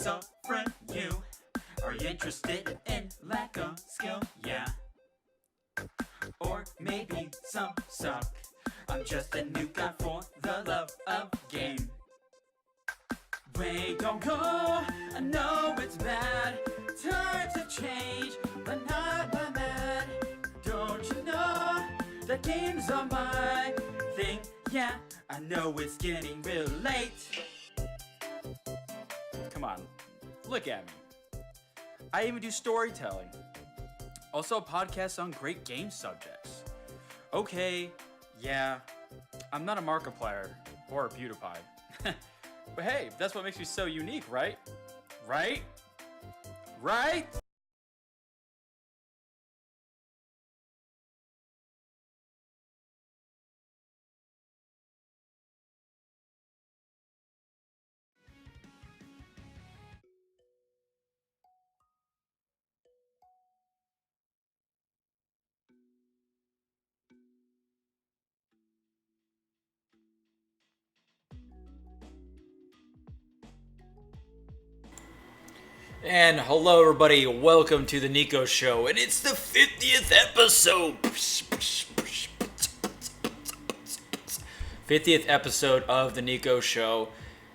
So from you, are you interested in lack of skill? Yeah. Or maybe some suck. I'm just a new guy for the love of game. Wait, don't go, I know it's bad. Times have changed, but not by mad. Don't you know that games are my thing? Yeah, I know it's getting real late. Come on, look at me. I even do storytelling. Also podcasts on great game subjects. Okay, yeah, I'm not a Markiplier or a PewDiePie. But hey, that's what makes me so unique, right? Right? Right? And hello, everybody. Welcome to the NIKO Show, and it's the 50th episode. 50th episode of the NIKO Show.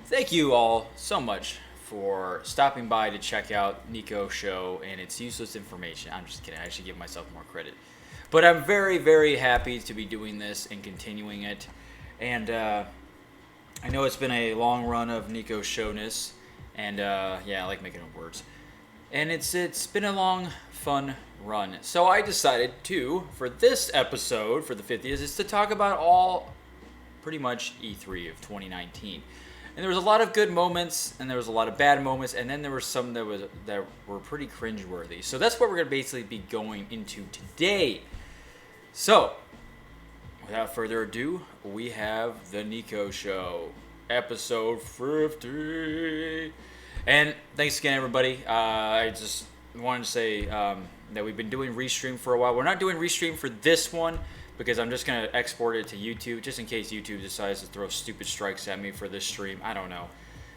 Thank you all so much for stopping by to check out NIKO Show and its useless information. I'm just kidding. I should give myself more credit. But I'm very, very happy to be doing this and continuing it. And I know it's been a long run of NIKO Showness. And yeah, I like making up words. And it's been a long, fun run. So I decided to, for this episode, for the 50th, is to talk about all, pretty much E3 of 2019. And there was a lot of good moments, and there was a lot of bad moments, and then there were some that were pretty cringeworthy. So that's what we're going to basically be going into today. So, without further ado, we have the NIKO Show. Episode 50. And thanks again, everybody. I just wanted to say that we've been doing Restream for a while. We're not doing Restream for this one because I'm just going to export it to YouTube just in case YouTube decides to throw stupid strikes at me for this stream. I don't know.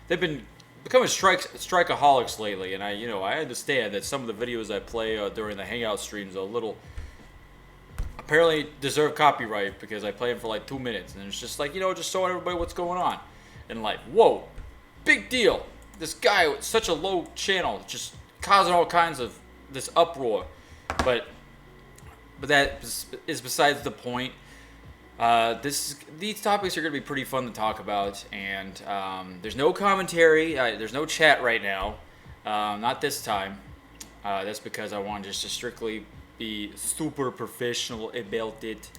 They've been becoming strikeaholics lately, and I understand that some of the videos I play during the Hangout streams are a little apparently deserve copyright because I play them for like 2 minutes, and it's just like, just showing everybody what's going on in life. Whoa, big deal. This guy with such a low channel just causing all kinds of this uproar. But that is besides the point. These topics are going to be pretty fun to talk about, and there's no commentary. There's no chat right now. Not this time. That's because I want just to strictly be super professional about it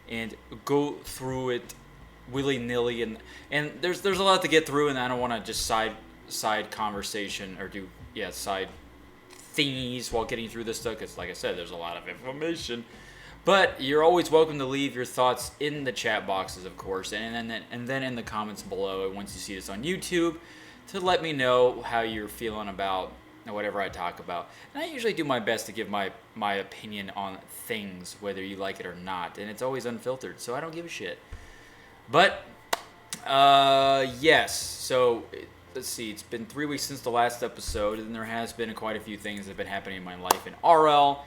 and go through it willy-nilly, and there's a lot to get through, and I don't want to just side conversation or do side thingies while getting through this stuff, because like I said, there's a lot of information. But you're always welcome to leave your thoughts in the chat boxes, of course, and then in the comments below once you see this on YouTube, to let me know how you're feeling about whatever I talk about. And I usually do my best to give my opinion on things, whether you like it or not, and it's always unfiltered, so I don't give a shit. But yes, so let's see, it's been 3 weeks since the last episode, and there has been quite a few things that have been happening in my life in RL.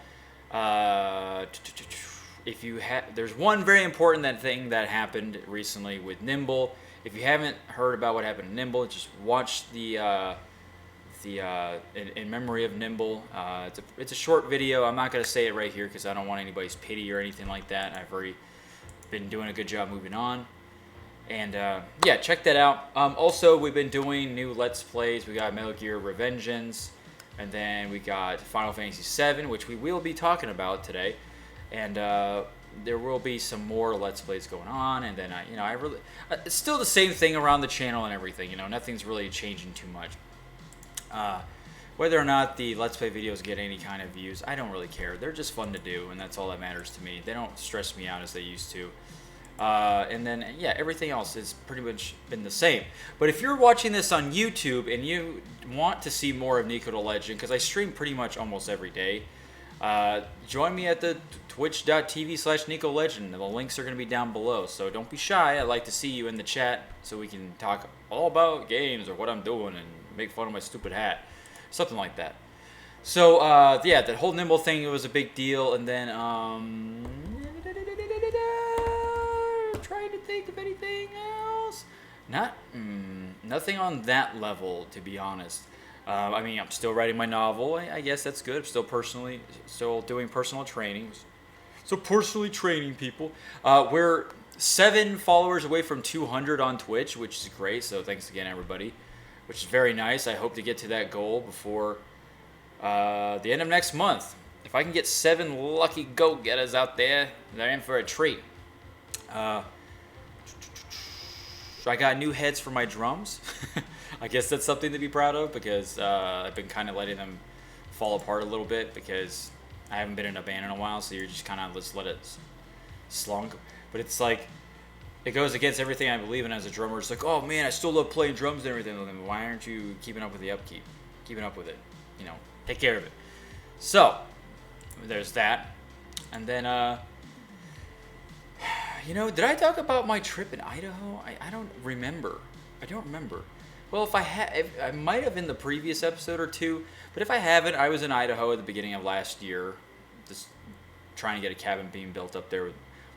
There's one very important thing that happened recently with Nimble. If you haven't heard about what happened to Nimble, just watch the in memory of Nimble. It's a short video. I'm not going to say it right here because I don't want anybody's pity or anything like that. I've already been doing a good job moving on. And yeah, check that out. Also, we've been doing new Let's Plays. We got Metal Gear Revengeance, and then we got Final Fantasy VII, which we will be talking about today. And there will be some more Let's Plays going on. And then it's still the same thing around the channel and everything. Nothing's really changing too much. Whether or not the Let's Play videos get any kind of views, I don't really care. They're just fun to do, and that's all that matters to me. They don't stress me out as they used to. And then, yeah, everything else has pretty much been the same. But if you're watching this on YouTube and you want to see more of NikoTheLegend, because I stream pretty much almost every day, join me at the twitch.tv/NikoTheLegend. The links are going to be down below, so don't be shy. I'd like to see you in the chat so we can talk all about games or what I'm doing and make fun of my stupid hat, something like that. So yeah, that whole nimble thing was a big deal, and then trying to think of anything else. Nothing on that level, to be honest. I mean, I'm still writing my novel. I guess that's good. I'm still doing personal training. So personally training people. We're 7 followers away from 200 on Twitch, which is great. So thanks again, everybody, which is very nice. I hope to get to that goal before the end of next month. If I can get 7 lucky go-getters out there, they're in for a treat. I got new heads for my drums. I guess that's something to be proud of, because I've been kind of letting them fall apart a little bit because I haven't been in a band in a while, so you're just kind of just let it slunk. But it's like, it goes against everything I believe in as a drummer. It's like, oh man, I still love playing drums and everything. Why aren't you keeping up with the upkeep? Keeping up with it, take care of it. So there's that. And then did I talk about my trip in Idaho? I don't remember. Well, if I might have in the previous episode or two, but if I haven't, I was in Idaho at the beginning of last year, just trying to get a cabin being built up there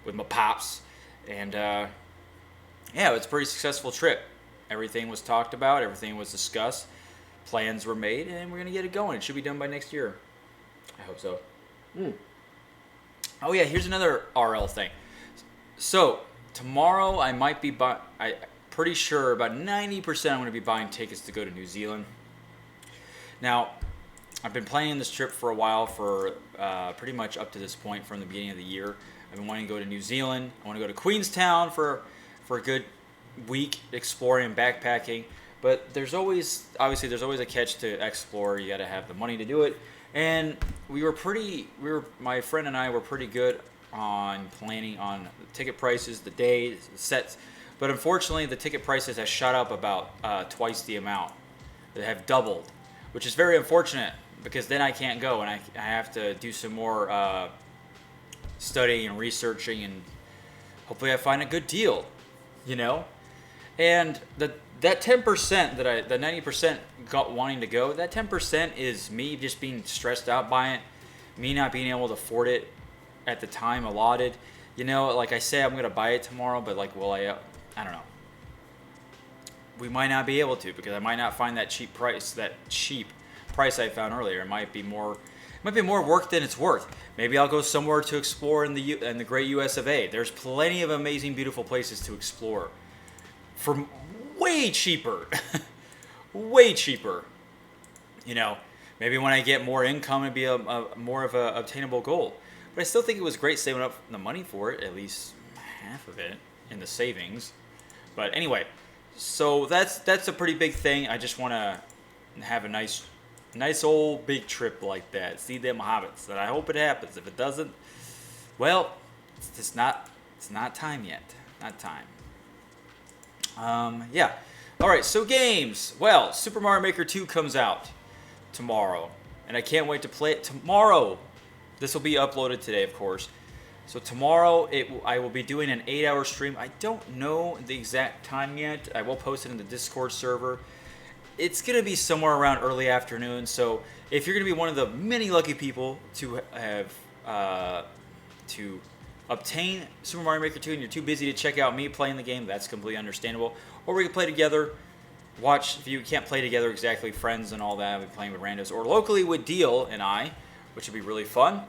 with my pops, and yeah, it was a pretty successful trip. Everything was talked about, everything was discussed, plans were made, and we're gonna get it going. It should be done by next year. I hope so. Oh yeah, here's another RL thing. So tomorrow I might be pretty sure about 90% I'm going to be buying tickets to go to New Zealand. Now, I've been planning this trip for a while, for pretty much up to this point from the beginning of the year. I've been wanting to go to New Zealand. I want to go to Queenstown for a good week exploring and backpacking. But there's always a catch to explore. You got to have the money to do it. And my friend and I were pretty good on planning on the ticket prices, the days, the sets. But unfortunately, the ticket prices have shot up about twice the amount. They have doubled, which is very unfortunate, because then I can't go, and I have to do some more studying and researching, and hopefully I find a good deal, And that 10% the 90% got wanting to go, that 10% is me just being stressed out by it, me not being able to afford it at the time allotted. Like I say, I'm going to buy it tomorrow, but will I don't know. We might not be able to, because I might not find that cheap price I found earlier. It might be more work than it's worth. Maybe I'll go somewhere to explore in the great US of A. There's plenty of amazing, beautiful places to explore for way cheaper. Way cheaper. Maybe when I get more income, it'd be a more of a obtainable goal. But I still think it was great saving up the money for it, at least half of it in the savings. But anyway, so that's a pretty big thing. I just want to have a nice old big trip like that. See them hobbits. And I hope it happens. If it doesn't, well, it's not time yet. Not time. Yeah. All right. So games. Well, Super Mario Maker 2 comes out tomorrow, and I can't wait to play it tomorrow. This will be uploaded today, of course. So tomorrow, I will be doing an 8-hour stream. I don't know the exact time yet. I will post it in the Discord server. It's going to be somewhere around early afternoon. So if you're going to be one of the many lucky people to have to obtain Super Mario Maker 2 and you're too busy to check out me playing the game, that's completely understandable. Or we can play together. Watch, if you can't play together exactly, friends and all that, we're playing with randos. Or locally with Deal and I, which would be really fun.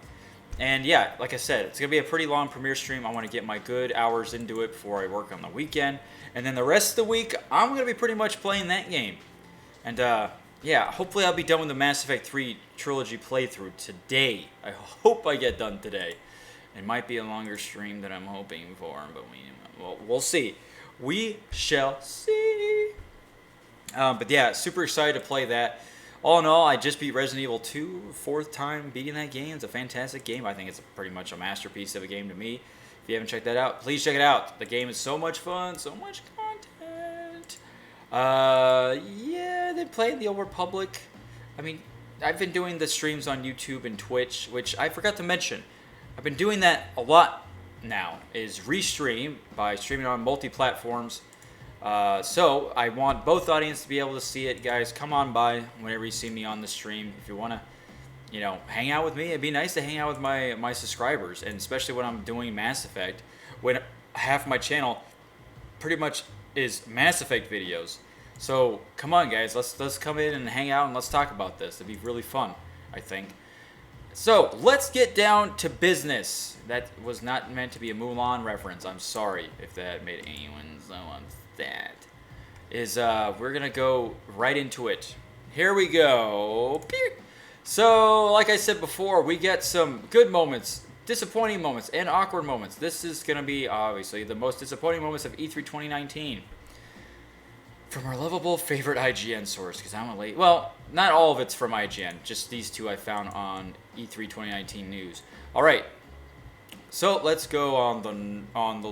And yeah, like I said, it's going to be a pretty long premiere stream. I want to get my good hours into it before I work on the weekend. And then the rest of the week, I'm going to be pretty much playing that game. And yeah, hopefully I'll be done with the Mass Effect 3 trilogy playthrough today. I hope I get done today. It might be a longer stream than I'm hoping for, but we'll see. We shall see. But yeah, super excited to play that. All in all, I just beat Resident Evil 2, 4th time beating that game. It's a fantastic game. I think it's pretty much a masterpiece of a game to me. If you haven't checked that out, please check it out. The game is so much fun, so much content. Yeah, they play in the Old Republic. I mean, I've been doing the streams on YouTube and Twitch, which I forgot to mention. I've been doing that a lot now, is restream by streaming on multi-platforms. So I want both audiences to be able to see it, guys. Come on by whenever you see me on the stream. If you want to, hang out with me, it'd be nice to hang out with my subscribers, and especially when I'm doing Mass Effect, when half my channel pretty much is Mass Effect videos. So come on, guys, let's come in and hang out and let's talk about this. It'd be really fun, I think. So let's get down to business. That was not meant to be a Mulan reference. I'm sorry if that made anyone so upset. We're gonna go right into it. Here we go. So, like I said before, we get some good moments, disappointing moments, and awkward moments. This is gonna be obviously the most disappointing moments of E3 2019. From our lovable favorite IGN source, because I'm a late. Well, not all of it's from IGN. Just these two I found on E3 2019 news. All right, so let's go on the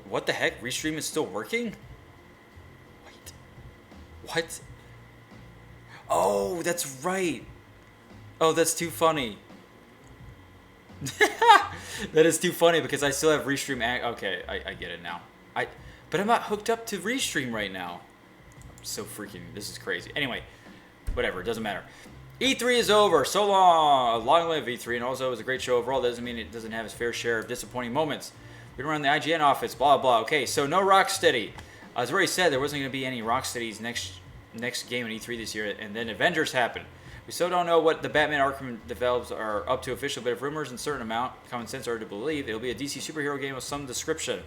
what the heck? Restream is still working? Wait, what? Oh, that's right. Oh, that's too funny. That is too funny because I still have Restream. Okay, I get it now. But I'm not hooked up to Restream right now. I'm so freaking. This is crazy. Anyway, whatever. It doesn't matter. E3 is over. So long. Long live E3. And also, it was a great show overall. Doesn't mean it doesn't have its fair share of disappointing moments. Been around the IGN office. Blah blah. Okay, so no Rocksteady. As I already said, there wasn't going to be any Rocksteady's next game in E3 this year, and then Avengers happened. We still don't know what the Batman Arkham developers are up to officially, but if rumors in a certain amount, common sense are to believe, it'll be a DC superhero game of some description.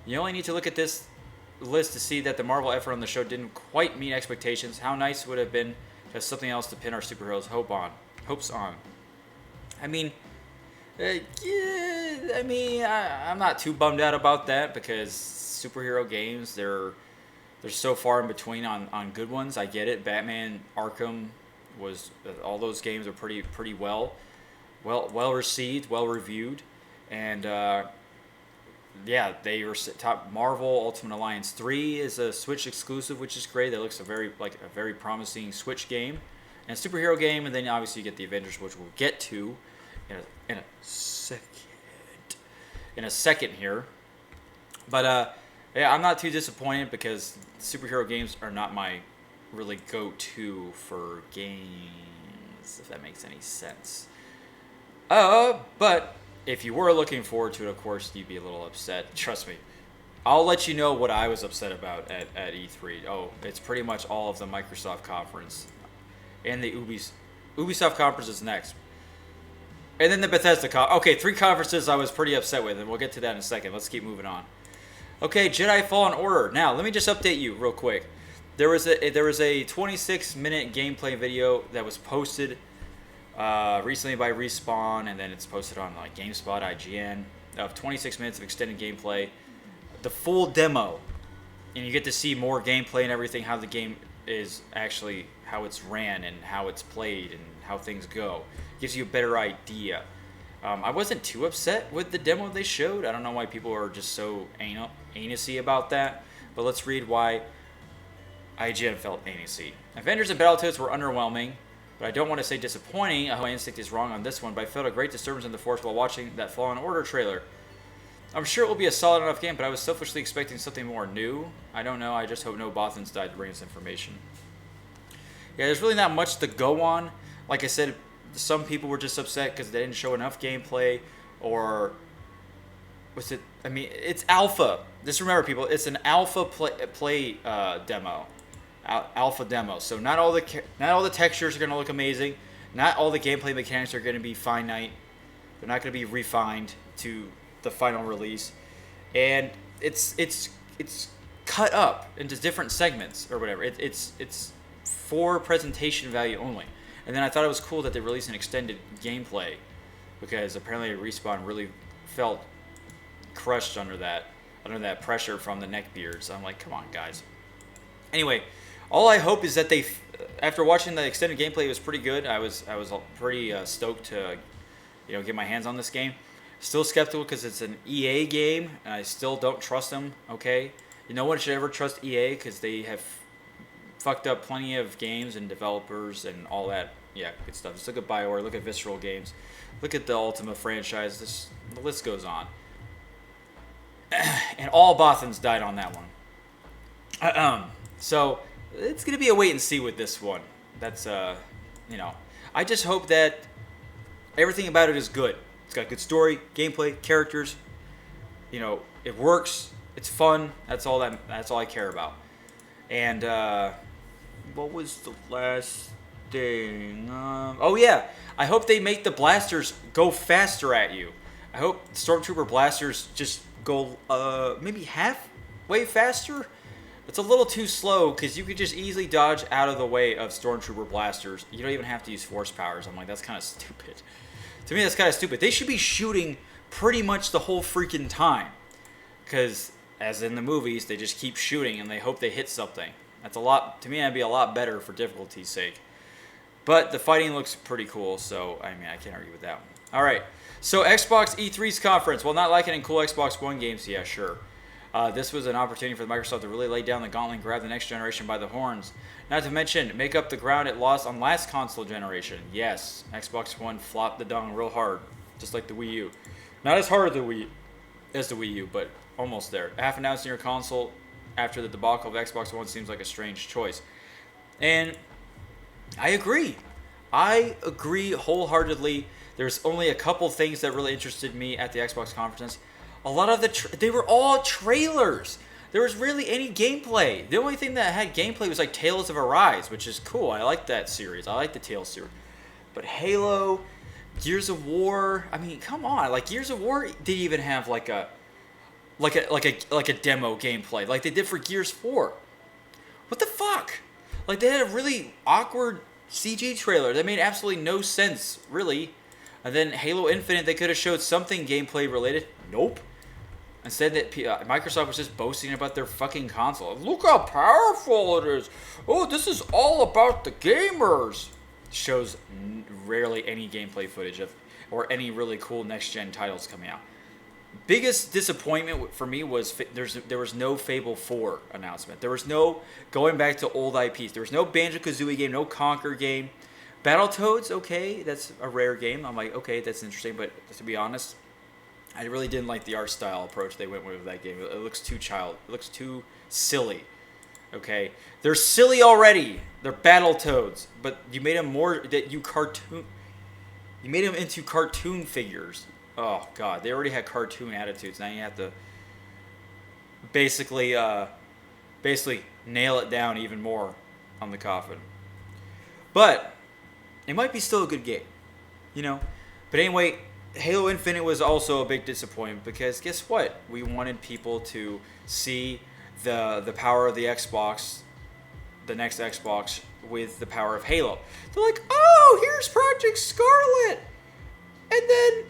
You only need to look at this list to see that the Marvel effort on the show didn't quite meet expectations. How nice would it have been to have something else to pin our superheroes' hopes on. I mean, I'm not too bummed out about that because superhero games, they're so far in between on good ones. I get it. Batman Arkham was all those games are pretty well received, well reviewed, and yeah, they were top. Marvel Ultimate Alliance 3 is a Switch exclusive, which is great. That looks a very promising Switch game and superhero game, and then obviously you get the Avengers, which we'll get to in a second here. But yeah, I'm not too disappointed because superhero games are not my really go-to for games, if that makes any sense. But if you were looking forward to it, of course, you'd be a little upset. Trust me. I'll let you know what I was upset about at E3. Oh, it's pretty much all of the Microsoft conference. And the Ubisoft conference is next. And then the Bethesda conference. Okay, 3 conferences I was pretty upset with, and we'll get to that in a second. Let's keep moving on. Okay, Jedi Fallen Order. Now, let me just update you real quick. There was a 26-minute gameplay video that was posted recently by Respawn, and then it's posted on like GameSpot, IGN, of 26 minutes of extended gameplay. The full demo, and you get to see more gameplay and everything, how the game is actually, how it's ran and how it's played and how things go. Gives you a better idea. I wasn't too upset with the demo they showed. I don't know why people are just so anusy about that, but let's read why IGN felt anusy. Avengers and Battletoads were underwhelming, but I don't want to say disappointing. My instinct is wrong on this one, but I felt a great disturbance in the Force while watching that Fallen Order trailer. I'm sure it will be a solid enough game, but I was selfishly expecting something more new. I don't know. I just hope no Bothans died to bring us information. Yeah, there's really not much to go on. Like I said, some people were just upset because they didn't show enough gameplay, or was it? I mean, it's alpha. Just remember, people, it's an alpha play demo. Alpha demo, so not all the textures are going to look amazing, not all the gameplay mechanics are going to be finite, they're not going to be refined to the final release, and it's cut up into different segments or whatever. It's for presentation value only. And then I thought it was cool that they released an extended gameplay, because apparently Respawn really felt crushed under that pressure from the neckbeards. I'm like, come on, guys. Anyway, all I hope is that they, after watching the extended gameplay, it was pretty good. I was pretty stoked to, get my hands on this game. Still skeptical because it's an EA game, and I still don't trust them. Okay, no one should ever trust EA because they have fucked up plenty of games and developers and all that yeah, good stuff. Just look at BioWare, look at Visceral Games, look at the Ultima franchise. The list goes on. And all Bothans died on that one. So it's gonna be a wait and see with this one. That's I just hope that everything about it is good. It's got good story, gameplay, characters. It works. It's fun. That's all I care about. And what was the last thing? Oh yeah, I hope they make the blasters go faster at you. I hope Stormtrooper blasters just go maybe halfway faster. It's a little too slow because you could just easily dodge out of the way of Stormtrooper blasters. You don't even have to use force powers. I'm like, that's kind of stupid. To me, that's kind of stupid. They should be shooting pretty much the whole freaking time. Because, as in the movies, they just keep shooting and they hope they hit something. That's a lot, to me, that'd be a lot better for difficulty's sake. But the fighting looks pretty cool, so, I can't argue with that one. Alright, so Xbox E3's conference. Well, not like it in cool Xbox One games, yeah, sure. This was an opportunity for Microsoft to really lay down the gauntlet and grab the next generation by the horns. Not to mention, make up the ground it lost on last console generation. Yes, Xbox One flopped the dung real hard, just like the Wii U. Not as hard as the Wii U, but almost there. Half announcing your console after the debacle of Xbox One seems like a strange choice. And I agree. I agree wholeheartedly. There's only a couple things that really interested me at the Xbox conference. A lot of they were all trailers. There was really any gameplay. The only thing that had gameplay was like Tales of Arise, which is cool. I like that series. I like the Tales series. But Halo, Gears of War, come on. Like Gears of War didn't even have like a demo gameplay like they did for Gears 4. What the fuck? Like they had a really awkward CG trailer that made absolutely no sense, really. And then Halo Infinite, they could have showed something gameplay related. Nope. Instead, that Microsoft was just boasting about their fucking console. Look how powerful it is. Oh, this is all about the gamers. Shows rarely any gameplay footage or any really cool next-gen titles coming out. Biggest disappointment for me was there was no Fable 4 announcement. There was no going back to old IPs. There was no Banjo-Kazooie game, no Conker game. Battletoads, okay, that's a rare game. I'm like, okay, that's interesting, but to be honest, I really didn't like the art style approach they went with that game. It looks too it looks too silly. Okay, they're silly already. They're Battletoads, but you made them You made them into cartoon figures. Oh god, they already had cartoon attitudes. Now you have to basically nail it down even more on the coffin. But it might be still a good game, But anyway, Halo Infinite was also a big disappointment because guess what? We wanted people to see the power of the Xbox, the next Xbox, with the power of Halo. They're like, oh, here's Project Scarlet, and then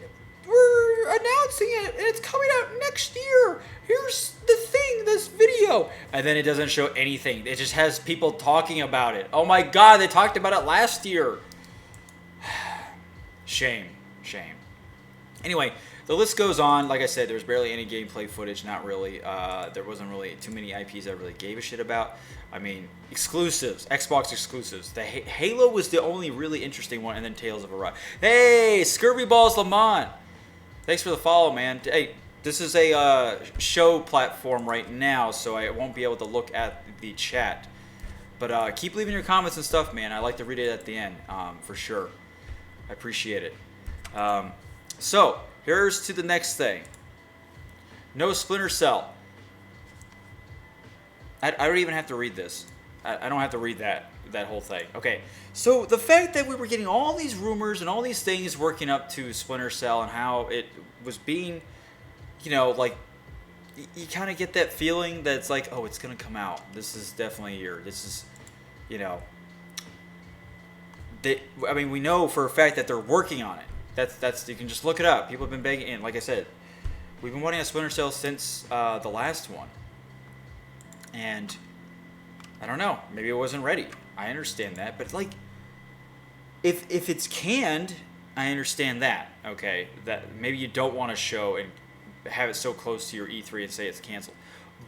we're announcing it, and it's coming out next year. Here's the thing, this video. And then it doesn't show anything. It just has people talking about it. Oh my god, they talked about it last year. Shame. Anyway, the list goes on. Like I said, there's barely any gameplay footage. Not really. There wasn't really too many IPs I really gave a shit about. Exclusives. Xbox exclusives. The Halo was the only really interesting one, and then Tales of Arise. Hey, Scurvy Balls Lamont. Thanks for the follow, man. Hey, this is a show platform right now, so I won't be able to look at the chat. But keep leaving your comments and stuff, man. I like to read it at the end, for sure. I appreciate it. So, here's to the next thing. No Splinter Cell. I don't even have to read this. I don't have to read that whole thing. Okay, so the fact that we were getting all these rumors and all these things working up to Splinter Cell and how it was being, you kind of get that feeling that it's like, oh, it's going to come out. This is definitely here. This is, we know for a fact that they're working on it. That's you can just look it up. People have been begging, and like I said, we've been wanting a Splinter Cell since the last one. And I don't know, maybe it wasn't ready. I understand that, but if it's canned, I understand that. Okay, that maybe you don't want to show and have it so close to your E3 and say it's canceled.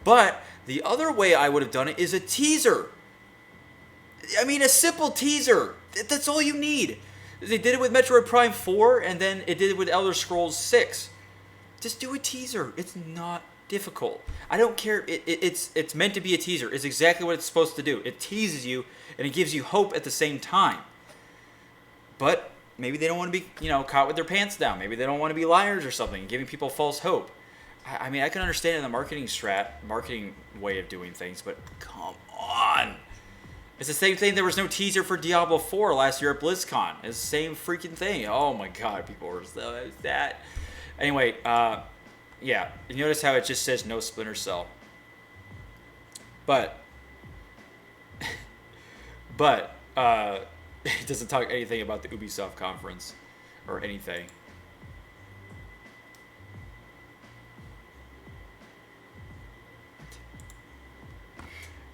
But the other way I would have done it is a teaser. A simple teaser. That's all you need. They did it with Metroid Prime 4, and then it did it with Elder Scrolls 6. Just do a teaser. It's not difficult. I don't care. It's meant to be a teaser. It's exactly what it's supposed to do. It teases you, and it gives you hope at the same time. But maybe they don't want to be, caught with their pants down. Maybe they don't want to be liars or something, giving people false hope. I mean, I can understand in the marketing way of doing things, but come on. It's the same thing. There was no teaser for Diablo 4 last year at BlizzCon. It's the same freaking thing. Oh my god, people were so that. Anyway, yeah. You notice how it just says no Splinter Cell. But it doesn't talk anything about the Ubisoft conference or anything.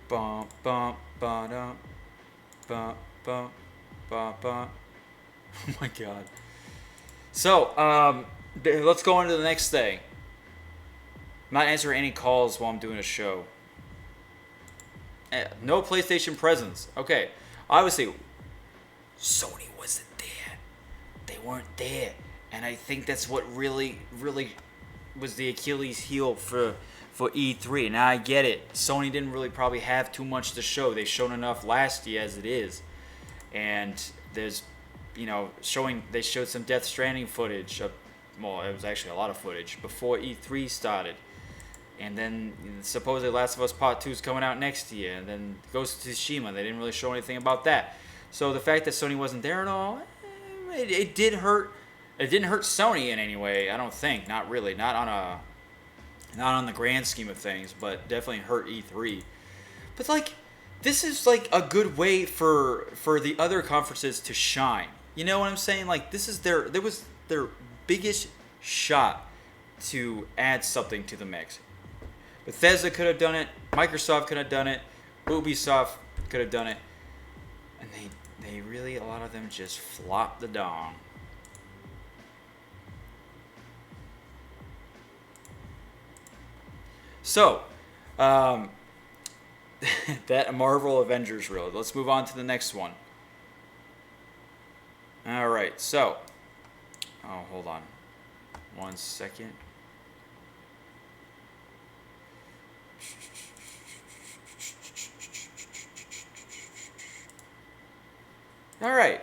Bum bum ba dum bum bum ba ba. Oh my god. So, let's go on to the next thing. I'm not answering any calls while I'm doing a show. No PlayStation presence. Okay. Obviously, Sony wasn't there. They weren't there. And I think that's what really was the Achilles heel for E3. Now I get it. Sony didn't really probably have too much to show. They've shown enough last year as it is. And there's, they showed some Death Stranding footage. Well, it was actually a lot of footage before E3 started. And then supposedly Last of Us Part 2 is coming out next year. And then Ghost of Tsushima, they didn't really show anything about that. So the fact that Sony wasn't there at all, it did hurt. It didn't hurt Sony in any way, I don't think. Not really. Not on the grand scheme of things, but definitely hurt E3. But this is a good way for the other conferences to shine. You know what I'm saying? This is their biggest shot to add something to the mix. Bethesda could have done it. Microsoft could have done it. Ubisoft could have done it. And they really, a lot of them just flopped the dong. So, that Marvel Avengers reel. Let's move on to the next one. All right, so. Oh, hold on. 1 second. All right.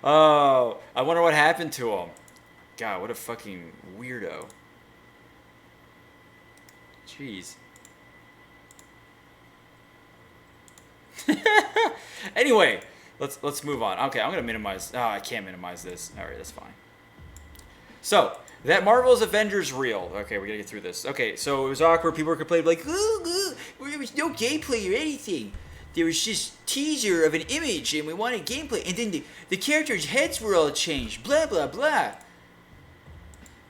Oh, I wonder what happened to him. God, what a fucking weirdo. Jeez. Anyway, let's move on. Okay, I'm gonna minimize. Oh, I can't minimize this. All right, that's fine. So that Marvel's Avengers reel. Okay, we gotta get through this. Okay, so it was awkward. People were complaining there was no gameplay or anything. There was just teaser of an image, and we wanted gameplay, and then the characters' heads were all changed. Blah blah blah.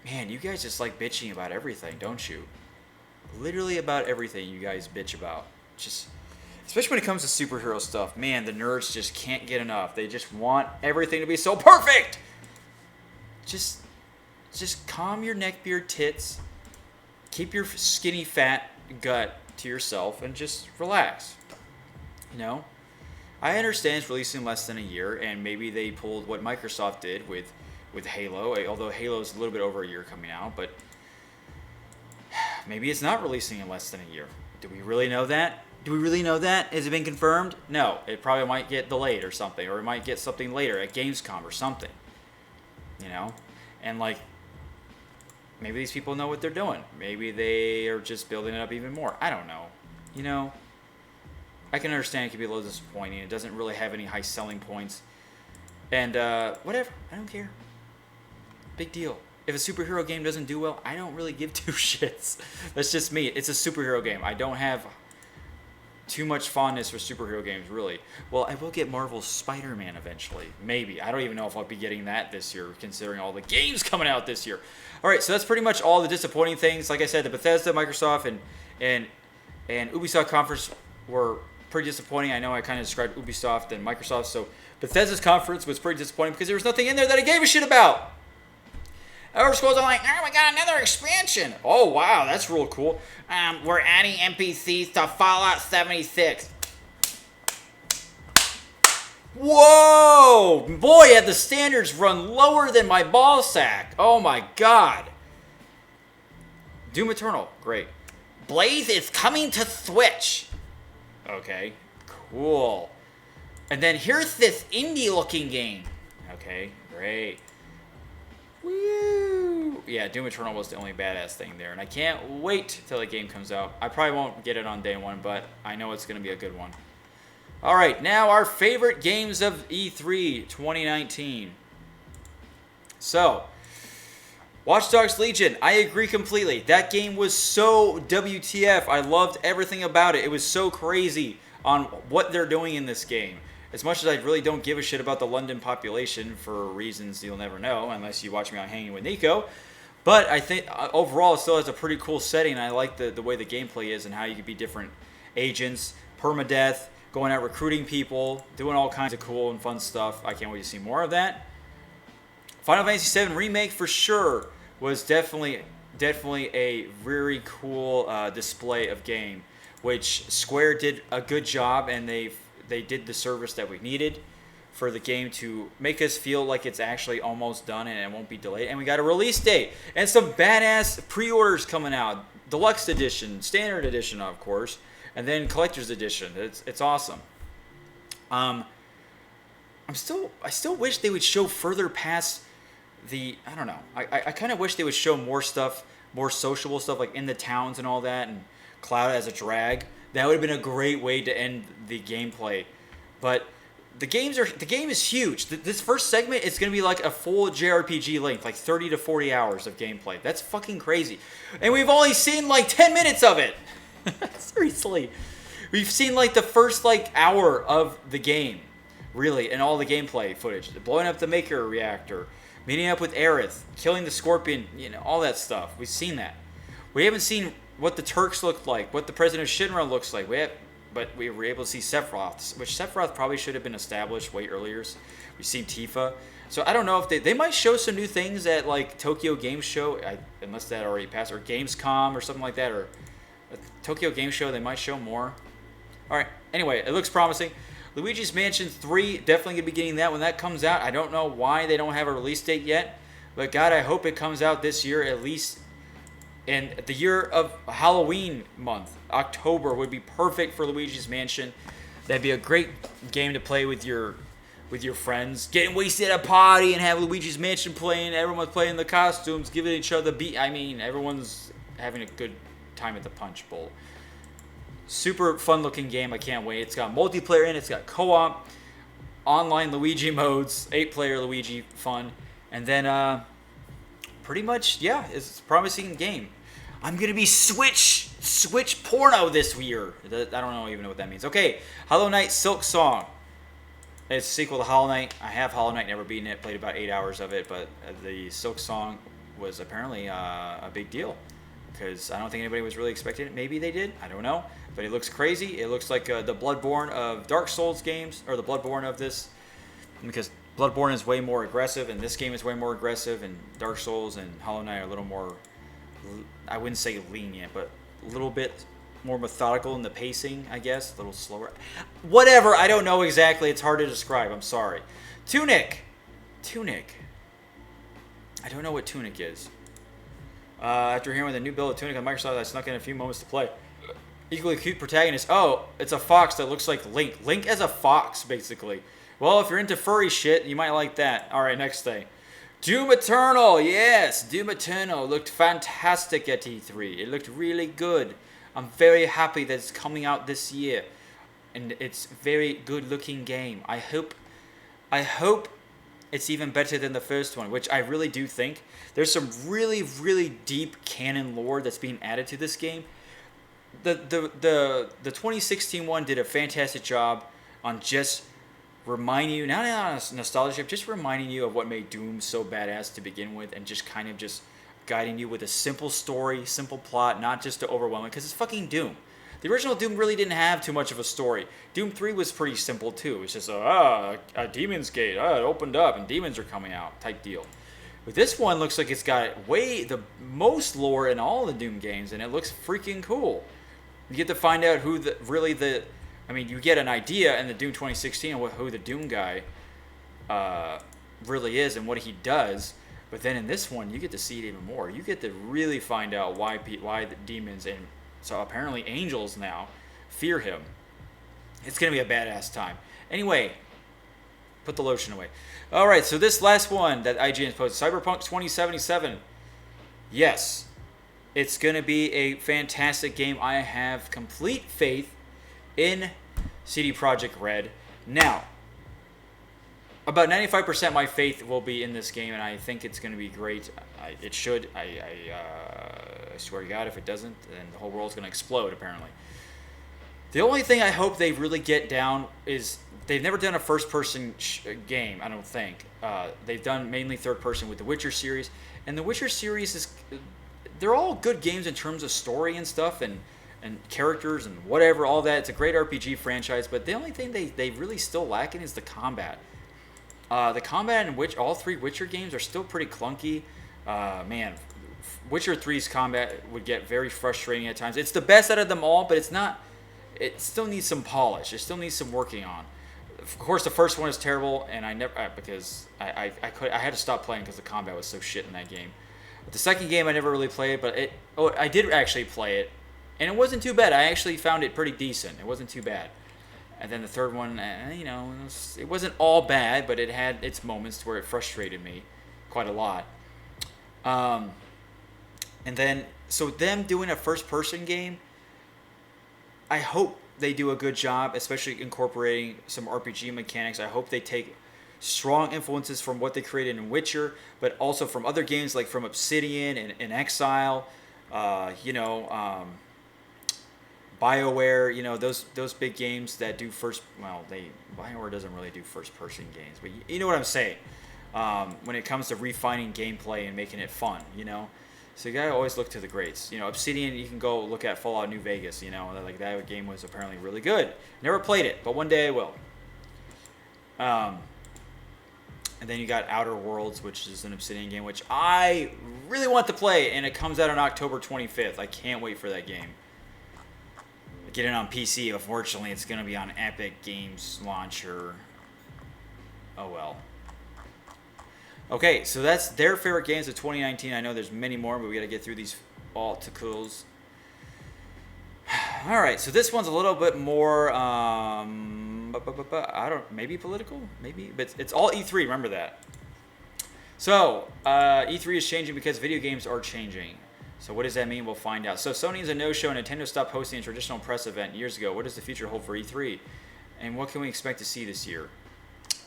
Man, you guys just like bitching about everything, don't you? Literally about everything you guys bitch about. Just, especially when it comes to superhero stuff. Man, the nerds just can't get enough. They just want everything to be so perfect. Just calm your neckbeard tits. Keep your skinny fat gut to yourself and just relax. I understand it's releasing less than a year, and maybe they pulled what Microsoft did with Halo, although Halo's a little bit over a year coming out, but maybe it's not releasing in less than a year. Do we really know that? Has it been confirmed? No. It probably might get delayed or something, or it might get something later at Gamescom or something. And maybe these people know what they're doing. Maybe they are just building it up even more. I don't know. I can understand it can be a little disappointing. It doesn't really have any high selling points. And whatever. I don't care. Big deal. If a superhero game doesn't do well, I don't really give two shits. That's just me. It's a superhero game. I don't have too much fondness for superhero games, really. Well, I will get Marvel's Spider-Man eventually. Maybe. I don't even know if I'll be getting that this year, considering all the games coming out this year. All right, so that's pretty much all the disappointing things. Like I said, the Bethesda, Microsoft, and Ubisoft conference were pretty disappointing. I know I kind of described Ubisoft and Microsoft, so Bethesda's conference was pretty disappointing because there was nothing in there that I gave a shit about. Elder Scrolls are like, oh, we got another expansion. Oh, wow, that's real cool. We're adding NPCs to Fallout 76. Whoa! Boy, had the standards run lower than my ball sack. Oh my god. Doom Eternal, great. Blaze is coming to Switch. Okay, cool. And then here's this indie-looking game. Okay, great. Woo! Yeah, Doom Eternal was the only badass thing there, and I can't wait till the game comes out. I probably won't get it on day one, but I know it's going to be a good one. All right, now our favorite games of E3 2019. So, Watch Dogs Legion, I agree completely. That game was so WTF. I loved everything about it. It was so crazy on what they're doing in this game. As much as I really don't give a shit about the London population for reasons you'll never know unless you watch me on Hanging with Nico. But I think overall it still has a pretty cool setting. And I like the way the gameplay is and how you could be different agents, permadeath, going out recruiting people, doing all kinds of cool and fun stuff. I can't wait to see more of that. Final Fantasy VII Remake for sure was definitely a very cool display of game, which Square did a good job, and they did the service that we needed for the game to make us feel like it's actually almost done and it won't be delayed. And we got a release date and some badass pre-orders coming out. Deluxe edition, standard edition, of course, and then collector's edition. It's awesome. I still wish they would show further past the, I don't know. I kind of wish they would show more stuff, more sociable stuff, like in the towns and all that, and Cloud as a drag. That would have been a great way to end the gameplay. But the game is huge. This first segment is going to be like a full JRPG length, like 30 to 40 hours of gameplay. That's fucking crazy. And we've only seen like 10 minutes of it. Seriously. We've seen like the first like hour of the game, really, and all the gameplay footage. Blowing up the Maker reactor, meeting up with Aerith, killing the Scorpion, all that stuff. We've seen that. We haven't seen what the Turks look like, what the President of Shinra looks like. But we were able to see Sephiroth, which Sephiroth probably should have been established way earlier. We've seen Tifa. So I don't know if they might show some new things at like Tokyo Game Show, unless that already passed, or Gamescom or something like that, or a Tokyo Game Show, they might show more. All right, anyway, it looks promising. Luigi's Mansion 3, definitely going to be getting that when that comes out. I don't know why they don't have a release date yet, but God, I hope it comes out this year, at least in the year of Halloween month. October would be perfect for Luigi's Mansion. That'd be a great game to play with your friends. Getting wasted at a party and have Luigi's Mansion playing. Everyone's playing the costumes, giving each other beat. I mean, everyone's having a good time at the Punch Bowl. Super fun looking game. I can't wait. It's got multiplayer in it. It's got co-op, online Luigi modes, 8-player Luigi fun, and then pretty much, yeah, it's a promising game. I'm gonna be Switch porno this year. I don't even know what that means. Okay, Hollow Knight Silk Song. It's a sequel to Hollow Knight. I have Hollow Knight, never beaten it. Played about 8 hours of it, but the Silk Song was apparently a big deal because I don't think anybody was really expecting it. Maybe they did. I don't know. But it looks crazy. It looks like the Bloodborne of Dark Souls games, or the Bloodborne of this, because Bloodborne is way more aggressive, and this game is way more aggressive, and Dark Souls and Hollow Knight are a little more, I wouldn't say lenient, but a little bit more methodical in the pacing, I guess. A little slower. Whatever, I don't know exactly. It's hard to describe. I'm sorry. Tunic. I don't know what Tunic is. After hearing the new build of Tunic on Microsoft, I snuck in a few moments to play. Equally cute protagonist. Oh, it's a fox that looks like Link. Link as a fox, basically. Well, if you're into furry shit, you might like that. All right, next thing. Doom Eternal. Yes, Doom Eternal looked fantastic at E3. It looked really good. I'm very happy that it's coming out this year. And it's a very good-looking game. I hope it's even better than the first one, which I really do think. There's some really, really deep canon lore that's being added to this game. The 2016 one did a fantastic job on just reminding you, not on nostalgia, just reminding you of what made Doom so badass to begin with, and just kind of just guiding you with a simple story, simple plot, not just to overwhelm it, because it's fucking Doom. The original Doom really didn't have too much of a story. Doom 3 was pretty simple too. It's just a Demon's Gate, it opened up and demons are coming out type deal. But this one looks like it's got the most lore in all the Doom games, and it looks freaking cool. You get to find out who you get an idea in the Doom 2016 of who the Doom guy really is and what he does. But then in this one, you get to see it even more. You get to really find out why the demons and so apparently angels now fear him. It's going to be a badass time. Anyway, put the lotion away. All right, so this last one that IGN posted, Cyberpunk 2077. Yes, it's going to be a fantastic game. I have complete faith in CD Projekt Red. Now, about 95% of my faith will be in this game, and I think it's going to be great. It should. I swear to God, if it doesn't, then the whole world's going to explode, apparently. The only thing I hope they really get down is they've never done a first-person game, I don't think. They've done mainly third-person with the Witcher series, and the Witcher series they're all good games in terms of story and stuff, and characters and whatever, all that. It's a great RPG franchise, but the only thing they really still lacking is the combat. The combat in all three Witcher games are still pretty clunky. Man, Witcher 3's combat would get very frustrating at times. It's the best out of them all, but it's not. It still needs some polish. It still needs some working on. Of course, the first one is terrible, and I had to stop playing because the combat was so shit in that game. But the second game I never really played, but I did actually play it, and it wasn't too bad. I actually found it pretty decent. It wasn't too bad. And then the third one, it wasn't all bad, but it had its moments where it frustrated me quite a lot. And then, so them doing a first-person game, I hope they do a good job, especially incorporating some RPG mechanics. I hope they take strong influences from what they created in Witcher, but also from other games like from Obsidian and Exile, BioWare, those big games that do BioWare doesn't really do first-person games, but you know what I'm saying. When it comes to refining gameplay and making it fun, So you gotta always look to the greats. Obsidian, you can go look at Fallout New Vegas, like that game was apparently really good. Never played it, but one day I will. And then you got Outer Worlds, which is an Obsidian game, which I really want to play, and it comes out on October 25th. I can't wait for that game. Get it on PC. Unfortunately, it's going to be on Epic Games Launcher. Oh, well. Okay, so that's their favorite games of 2019. I know there's many more, but we got to get through these articles. All right, so this one's a little bit more, maybe political? Maybe? But it's all E3, remember that. So, E3 is changing because video games are changing. So what does that mean? We'll find out. So Sony is a no-show. Nintendo stopped hosting a traditional press event years ago. What does the future hold for E3? And what can we expect to see this year?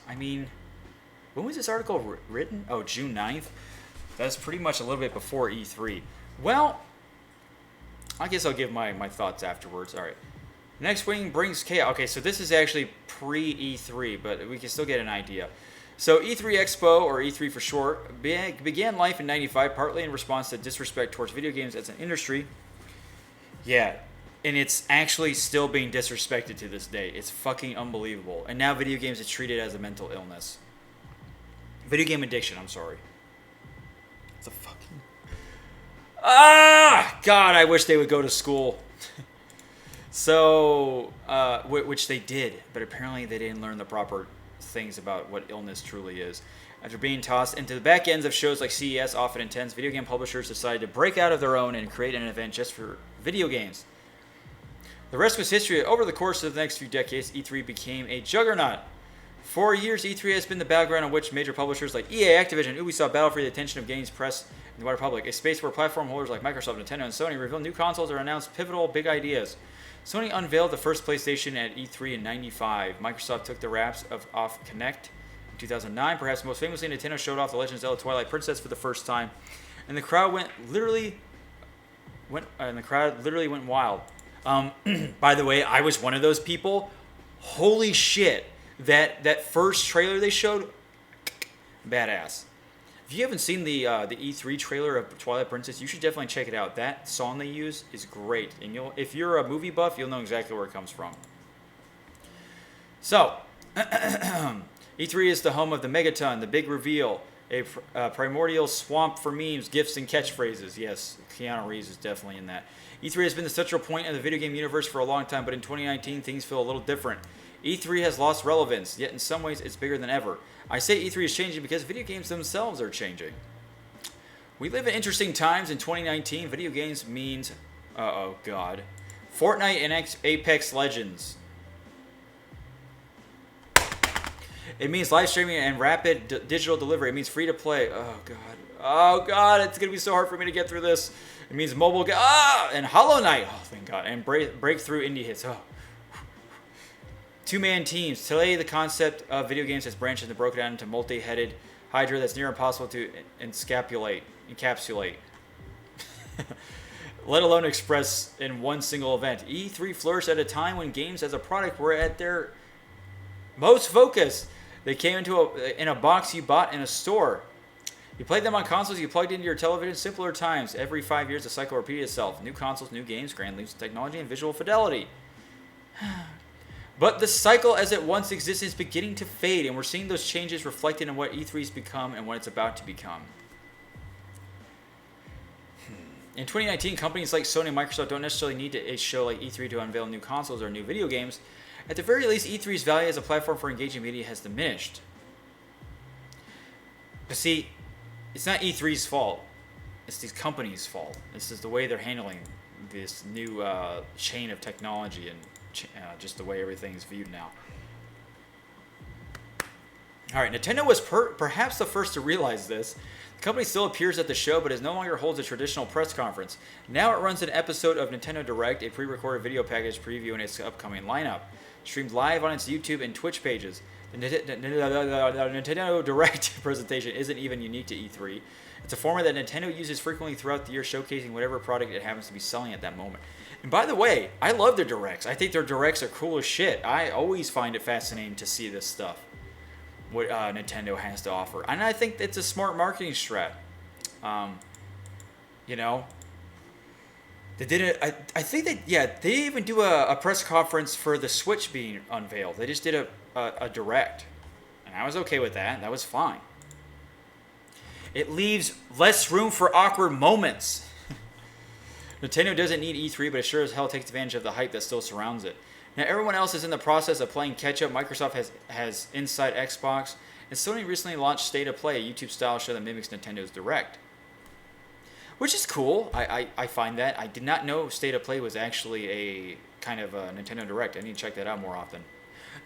I mean, when was this article written? Oh, June 9th? That's pretty much a little bit before E3. Well, I guess I'll give my thoughts afterwards. All right. Next Wing brings chaos. Okay, so this is actually pre-E3, but we can still get an idea. So E3 Expo, or E3 for short, began life in '95, partly in response to disrespect towards video games as an industry. Yeah, and it's actually still being disrespected to this day. It's fucking unbelievable. And now video games are treated as a mental illness. Video game addiction, I'm sorry. It's a fucking... God, I wish they would go to school. So, which they did, but apparently they didn't learn the proper things about what illness truly is. After being tossed into the back ends of shows like CES, often intense, video game publishers decided to break out of their own and create an event just for video games. The rest was history. Over the course of the next few decades, E3 became a juggernaut. For years, E3 has been the battleground on which major publishers like EA, Activision, and Ubisoft battle for the attention of games, press, and the wider public. A space where platform holders like Microsoft, Nintendo, and Sony reveal new consoles or announce pivotal big ideas. Sony unveiled the first PlayStation at E3 in '95. Microsoft took the wraps off Kinect in 2009. Perhaps most famously, Nintendo showed off The Legend of Zelda Twilight Princess for the first time, and the crowd literally went wild. By the way, I was one of those people. Holy shit! That first trailer they showed, badass. If you haven't seen the E3 trailer of Twilight Princess, you should definitely check it out. That song they use is great, and if you're a movie buff, you'll know exactly where it comes from. So, E3 is the home of the Megaton, the big reveal, A primordial swamp for memes, gifs, and catchphrases. Yes, Keanu Reeves is definitely in that. E3 has been the central point of the video game universe for a long time, but in 2019, things feel a little different. E3 has lost relevance, yet in some ways it's bigger than ever. I say E3 is changing because video games themselves are changing. We live in interesting times. In 2019, video games means... oh God. Fortnite and Apex Legends. It means live streaming and rapid digital delivery. It means free to play. Oh, God. Oh, God. It's going to be so hard for me to get through this. It means mobile... and Hollow Knight. Oh, thank God. And breakthrough indie hits. Oh. Two-man teams. Today, the concept of video games has branched and broken down into multi-headed hydra that's near impossible to encapsulate. Let alone express in one single event. E3 flourished at a time when games as a product were at their most focused. They came in a box you bought in a store. You played them on consoles you plugged into your television. Simpler times. Every 5 years, the cycle repeated itself. New consoles, new games, grand leaps in technology, and visual fidelity. But the cycle as it once existed is beginning to fade, and we're seeing those changes reflected in what E3's become and what it's about to become. In 2019, companies like Sony and Microsoft don't necessarily need a show like E3 to unveil new consoles or new video games. At the very least, E3's value as a platform for engaging media has diminished. But see, it's not E3's fault. It's these companies' fault. This is the way they're handling this new chain of technology and just the way everything's viewed now. All right, Nintendo was perhaps the first to realize this. The company still appears at the show, but it no longer holds a traditional press conference. Now it runs an episode of Nintendo Direct, a pre-recorded video package previewing its upcoming lineup, streamed live on its YouTube and Twitch pages. The Nintendo Direct presentation isn't even unique to E3. It's a format that Nintendo uses frequently throughout the year, showcasing whatever product it happens to be selling at that moment. And by the way, I love their Directs. I think their Directs are cool as shit. I always find it fascinating to see this stuff, what Nintendo has to offer. And I think it's a smart marketing strat. You know, they did it. I think they they even do a press conference for the Switch being unveiled. They just did a Direct, and I was okay with that. That was fine. It leaves less room for awkward moments. Nintendo doesn't need E3, but it sure as hell takes advantage of the hype that still surrounds it. Now, everyone else is in the process of playing catch-up. Microsoft has Inside Xbox, and Sony recently launched State of Play, a YouTube-style show that mimics Nintendo's Direct. Which is cool. I find that. I did not know State of Play was actually a kind of a Nintendo Direct. I need to check that out more often.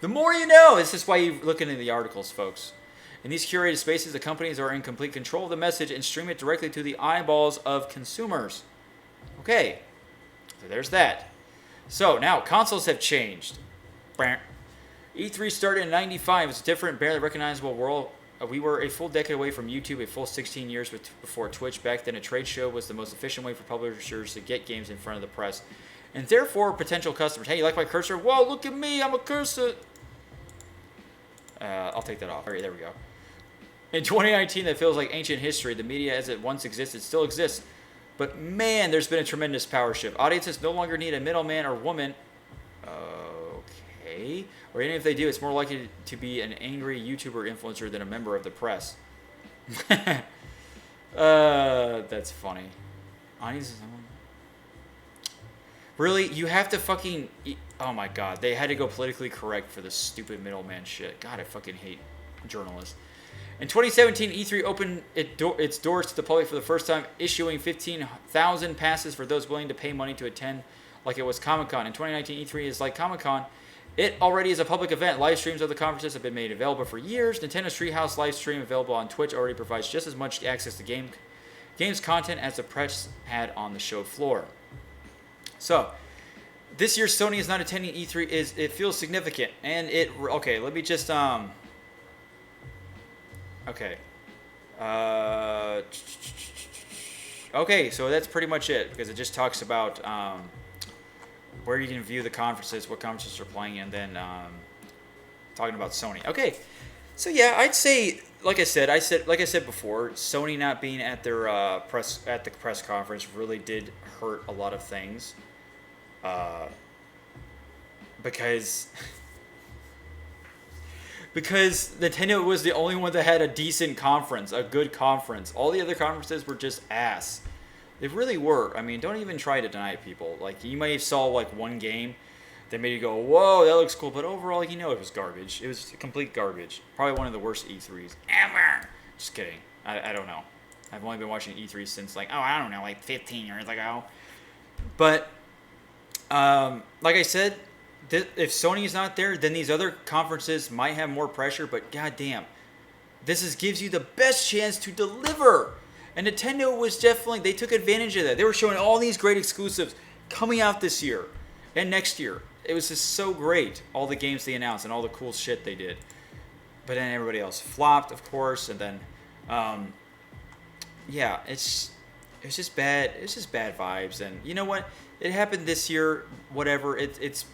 The more you know! This is why you look into the articles, folks. In these curated spaces, the companies are in complete control of the message and stream it directly to the eyeballs of consumers. Okay, so there's that. So now consoles have changed. E3 started in '95. It's a different, barely recognizable world. We were a full decade away from YouTube, a full 16 years before Twitch. Back then, a trade show was the most efficient way for publishers to get games in front of the press, and therefore potential customers. Hey, you like my cursor? Whoa, look at me! I'm a cursor. I'll take that off. All right, there we go. In 2019, that feels like ancient history. The media as it once existed still exists. But man, there's been a tremendous power shift. Audiences no longer need a middleman or woman. Okay. Or even if they do, it's more likely to be an angry YouTuber influencer than a member of the press. That's funny. Audiences. Really? You have to fucking... Oh my god. They had to go politically correct for this stupid middleman shit. God, I fucking hate journalists. In 2017, E3 opened its doors to the public for the first time, issuing 15,000 passes for those willing to pay money to attend like it was Comic-Con. In 2019, E3 is like Comic-Con. It already is a public event. Live streams of the conferences have been made available for years. Nintendo's Treehouse live stream available on Twitch already provides just as much access to games content as the press had on the show floor. So, this year Sony is not attending E3. It feels significant. And okay, let me just... Okay. Okay, so that's pretty much it, because it just talks about where you can view the conferences, what conferences are playing, and then talking about Sony. Okay, so yeah, I'd say, like I said before, Sony not being at their the press conference really did hurt a lot of things, because because Nintendo was the only one that had a decent conference, a good conference. All the other conferences were just ass. They really were. I mean, don't even try to deny it, people. Like, you might have saw like one game that made you go, whoa, that looks cool, but overall, you know, it was garbage. It was complete garbage. Probably one of the worst E3s ever. Just kidding. I don't know. I've only been watching E3 since like, I don't know, like 15 years ago. But like I said, if Sony's not there, then these other conferences might have more pressure, but goddamn, this gives you the best chance to deliver. And Nintendo was definitely, they took advantage of that. They were showing all these great exclusives coming out this year and next year. It was just so great, all the games they announced and all the cool shit they did. But then everybody else flopped, of course, and then, yeah, it's just bad. It's just bad vibes. And you know what? It happened this year. Whatever. It's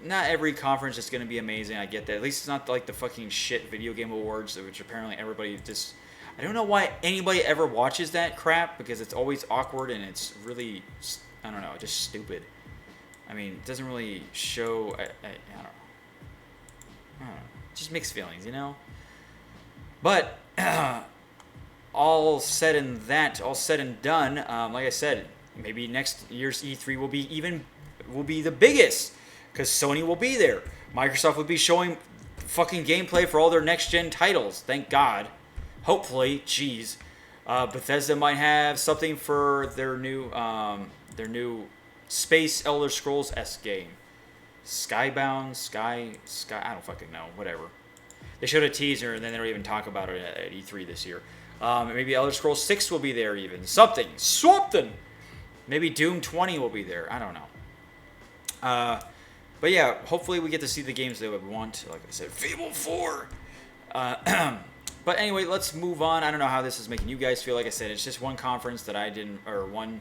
not every conference is going to be amazing. I get that. At least it's not like the fucking shit video game awards, which apparently everybody just. I don't know why anybody ever watches that crap, because it's always awkward and it's really, I don't know, just stupid. I mean, it doesn't really show. I don't know. Just mixed feelings, you know. But all said and done, like I said, maybe next year's E3 will be the biggest, because Sony will be there. Microsoft will be showing fucking gameplay for all their next gen titles. Thank God. Hopefully, jeez. Bethesda might have something for their new Space Elder Scrolls-esque game. Skybound, Sky, I don't fucking know, whatever. They showed a teaser and then they don't even talk about it at E3 this year. Maybe Elder Scrolls 6 will be there even. Something. Maybe Doom 20 will be there. I don't know. But yeah, hopefully we get to see the games they would want. Like I said, Fable 4. But anyway, let's move on. I don't know how this is making you guys feel. Like I said, it's just one conference that one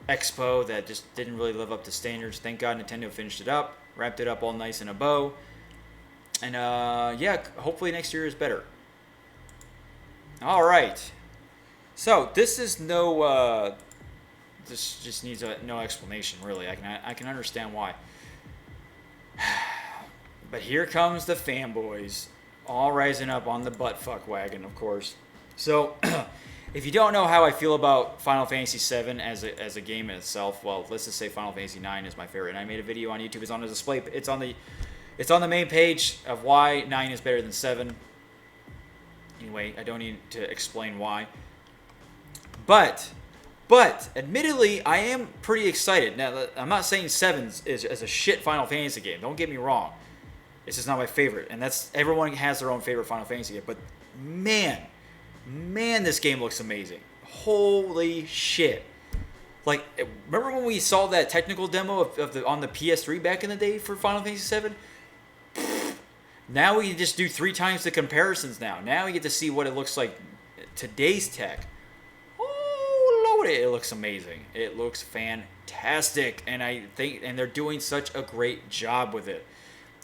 expo that just didn't really live up to standards. Thank God Nintendo finished it up, wrapped it up all nice in a bow. And yeah, hopefully next year is better. All right. So this is no. This just needs no explanation, really. I can understand why. But here comes the fanboys, all rising up on the buttfuck wagon, of course. So, if you don't know how I feel about Final Fantasy VII as a game in itself, well, let's just say Final Fantasy IX is my favorite. And I made a video on YouTube. It's on the display. It's on the main page of why 9 is better than 7. Anyway, I don't need to explain why. But admittedly, I am pretty excited. Now, I'm not saying 7 is a shit Final Fantasy game. Don't get me wrong. It's just not my favorite. And everyone has their own favorite Final Fantasy game. But man, this game looks amazing. Holy shit. Like, remember when we saw that technical demo on the PS3 back in the day for Final Fantasy VII? Now we can just do 3 times the comparisons now. Now we get to see what it looks like today's tech. Oh, Lord, it looks amazing. It looks fantastic. And they're doing such a great job with it.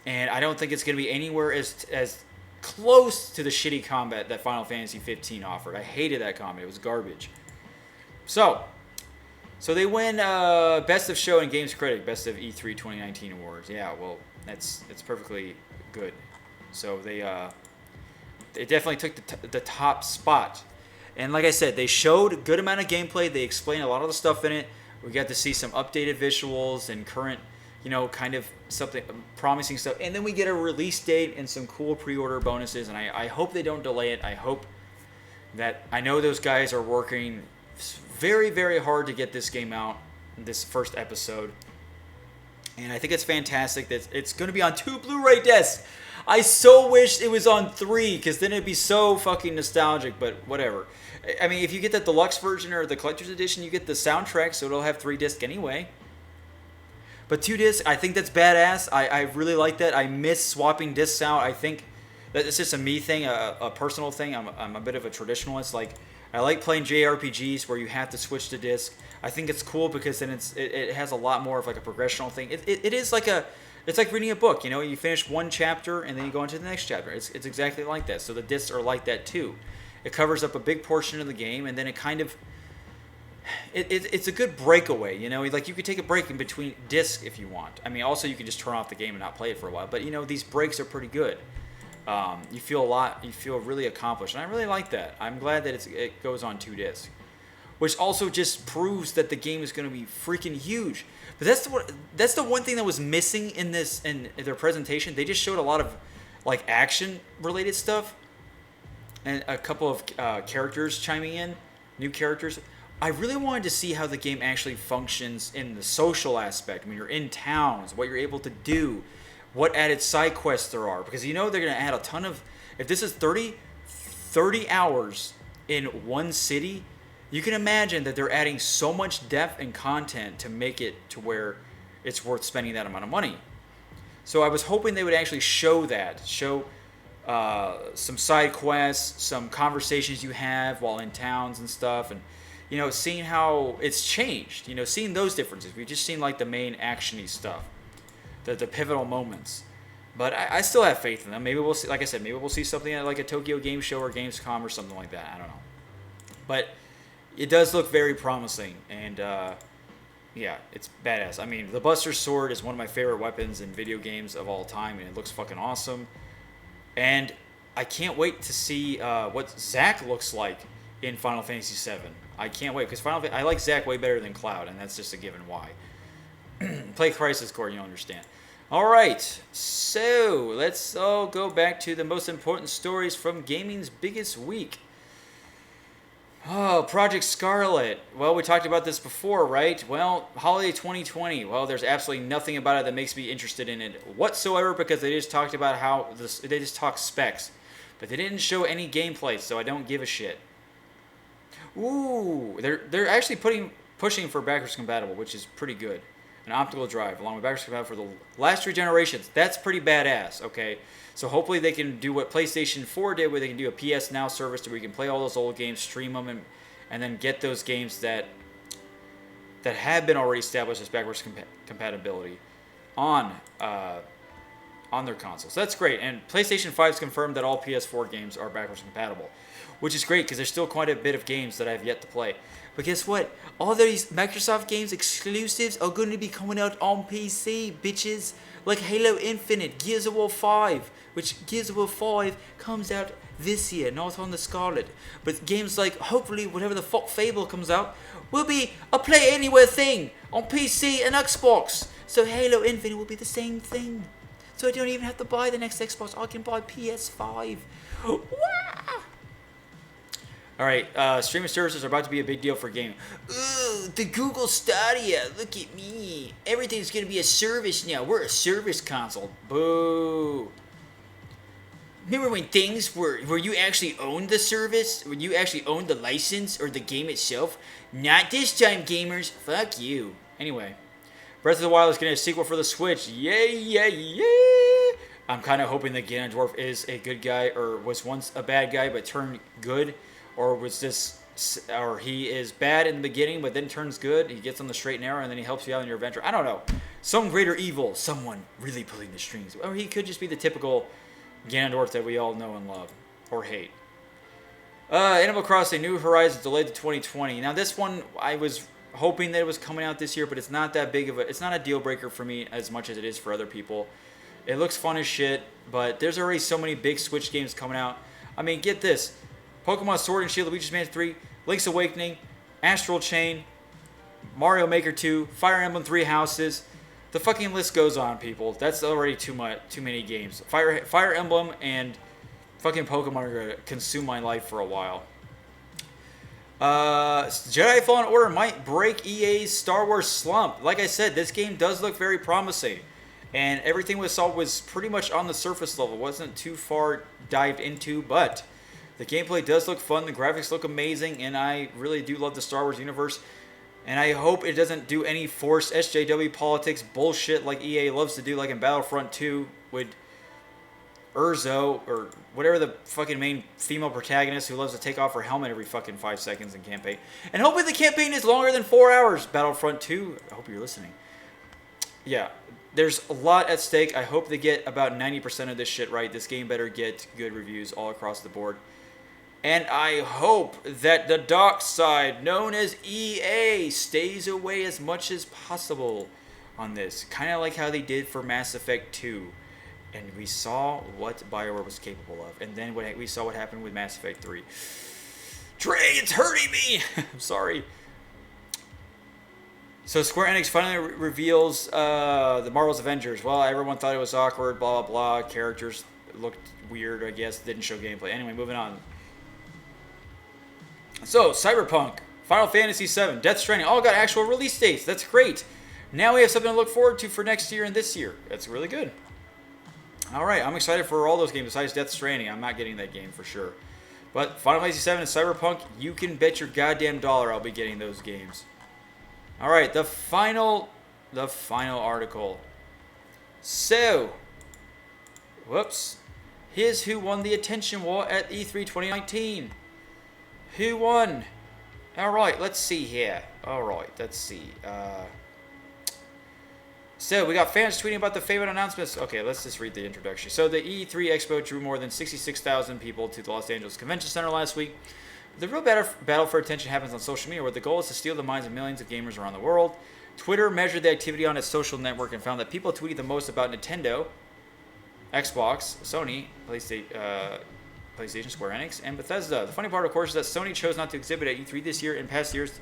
And I don't think it's going to be anywhere as close to the shitty combat that Final Fantasy 15 offered. I hated that combat. It was garbage. So they win Best of Show and Games Critic, Best of E3 2019 awards. Yeah, well, it's perfectly good. So they definitely took the top spot. And like I said, they showed a good amount of gameplay. They explained a lot of the stuff in it. We got to see some updated visuals and current, kind of something promising stuff. And then we get a release date and some cool pre-order bonuses. And I hope they don't delay it. I know those guys are working very, very hard to get this game out, this first episode. And I think it's fantastic that it's going to be on 2 Blu-ray discs. I so wish it was on 3, because then it'd be so fucking nostalgic, but whatever. I mean, if you get the deluxe version or the collector's edition, you get the soundtrack, so it'll have 3 discs anyway. But 2 discs, I think that's badass. I really like that. I miss swapping discs out. I think that it's just a me thing, a personal thing. I'm a bit of a traditionalist. Like, I like playing JRPGs where you have to switch to disc. I think it's cool because then it has a lot more of like a progressional thing. It is like it's like reading a book. You finish one chapter and then you go into the next chapter. It's exactly like that. So the discs are like that too. It covers up a big portion of the game, and then it kind of it's a good breakaway. Like you could take a break in between discs if you want. I mean, also you can just turn off the game and not play it for a while. But these breaks are pretty good. You feel a lot. You feel really accomplished, and I really like that. I'm glad that it goes on 2 discs, which also just proves that the game is going to be freaking huge. But that's the one thing that was missing in their presentation. They just showed a lot of like action related stuff, and a couple of characters chiming in, new characters. I really wanted to see how the game actually functions in the social aspect. When you're in towns, what you're able to do, what added side quests there are. Because they're going to add a ton of... If this is 30 hours in one city, you can imagine that they're adding so much depth and content to make it to where it's worth spending that amount of money. So I was hoping they would actually show that. Show some side quests, some conversations you have while in towns and stuff, and seeing how it's changed. Seeing those differences. We've just seen like the main actiony stuff, the pivotal moments. But I still have faith in them. Maybe we'll see. Like I said, maybe we'll see something at like a Tokyo Game Show or Gamescom or something like that. I don't know. But it does look very promising, and yeah, it's badass. I mean, the Buster Sword is one of my favorite weapons in video games of all time, and it looks fucking awesome. And I can't wait to see what Zack looks like in Final Fantasy VII. I can't wait, because I like Zack way better than Cloud, and that's just a given why. Play Crisis Core, you'll understand. Alright, so let's all go back to the most important stories from gaming's biggest week. Oh, Project Scarlet. Well, we talked about this before, right? Well, Holiday 2020. Well, there's absolutely nothing about it that makes me interested in it whatsoever, because they just talked about they just talked specs. But they didn't show any gameplay, so I don't give a shit. Ooh, they're actually pushing for backwards compatible, which is pretty good. An optical drive, along with backwards compatible for the last 3 generations. That's pretty badass, okay? So hopefully they can do what PlayStation 4 did, where they can do a PS Now service where you can play all those old games, stream them, and then get those games that have been already established as backwards compatibility on their consoles. So that's great. And PlayStation 5 has confirmed that all PS4 games are backwards compatible, which is great because there's still quite a bit of games that I have yet to play. But guess what? All these Microsoft games exclusives are going to be coming out on PC, bitches. Like Halo Infinite, Gears of War 5, which Gears of War 5 comes out this year, not on the Scarlet. But games like, hopefully, whatever the fuck Fable comes out, will be a Play Anywhere thing on PC and Xbox. So Halo Infinite will be the same thing. So I don't even have to buy the next Xbox, I can buy PS5. Wah! Alright, streaming services are about to be a big deal for gaming. Ooh, the Google Stadia, look at me. Everything's going to be a service now. We're a service console. Boo. Remember when things where you actually owned the service? When you actually owned the license or the game itself? Not this time, gamers. Fuck you. Anyway, Breath of the Wild is getting a sequel for the Switch. Yay, yay, yay. I'm kind of hoping that Ganondorf is a good guy, or was once a bad guy but turned good. Or he is bad in the beginning, but then turns good. He gets on the straight and narrow, and then he helps you out in your adventure. I don't know. Some greater evil, someone really pulling the strings. Or he could just be the typical Ganondorf that we all know and love, or hate. Animal Crossing New Horizons delayed to 2020. Now this one, I was hoping that it was coming out this year, but it's not that big of it's not a deal breaker for me as much as it is for other people. It looks fun as shit, but there's already so many big Switch games coming out. I mean, get this. Pokemon Sword and Shield, Luigi's Mansion 3, Link's Awakening, Astral Chain, Mario Maker 2, Fire Emblem 3 Houses. The fucking list goes on, people. That's already too many games. Fire Emblem and fucking Pokemon are going to consume my life for a while. Jedi Fallen Order might break EA's Star Wars slump. Like I said, this game does look very promising. And everything we saw was pretty much on the surface level. It wasn't too far dived into, but the gameplay does look fun, the graphics look amazing, and I really do love the Star Wars universe. And I hope it doesn't do any forced SJW politics bullshit like EA loves to do, like in Battlefront 2 with Urzo, or whatever the fucking main female protagonist who loves to take off her helmet every fucking 5 seconds in campaign. And hopefully the campaign is longer than 4 hours, Battlefront 2. I hope you're listening. Yeah, there's a lot at stake. I hope they get about 90% of this shit right. This game better get good reviews all across the board. And I hope that the dark side, known as EA, stays away as much as possible on this. Kind of like how they did for Mass Effect 2. And we saw what BioWare was capable of. And then we saw what happened with Mass Effect 3. Trey, it's hurting me! I'm sorry. So Square Enix finally reveals the Marvel's Avengers. Well, everyone thought it was awkward, blah, blah, blah. Characters looked weird, I guess. Didn't show gameplay. Anyway, moving on. So, Cyberpunk, Final Fantasy VII, Death Stranding, all got actual release dates. That's great. Now we have something to look forward to for next year and this year. That's really good. All right, I'm excited for all those games besides Death Stranding. I'm not getting that game for sure. But Final Fantasy VII and Cyberpunk, you can bet your goddamn dollar I'll be getting those games. All right, the final article. So, whoops. Here's who won the attention war at E3 2019. Who won? All right, let's see here. All right, let's see. So, we got fans tweeting about the favorite announcements. Okay, let's just read the introduction. So, the E3 Expo drew more than 66,000 people to the Los Angeles Convention Center last week. The real battle for attention happens on social media, where the goal is to steal the minds of millions of gamers around the world. Twitter measured the activity on its social network and found that people tweeted the most about Nintendo, Xbox, Sony, PlayStation, Square Enix, and Bethesda. The funny part, of course, is that Sony chose not to exhibit at E3 this year. In past years,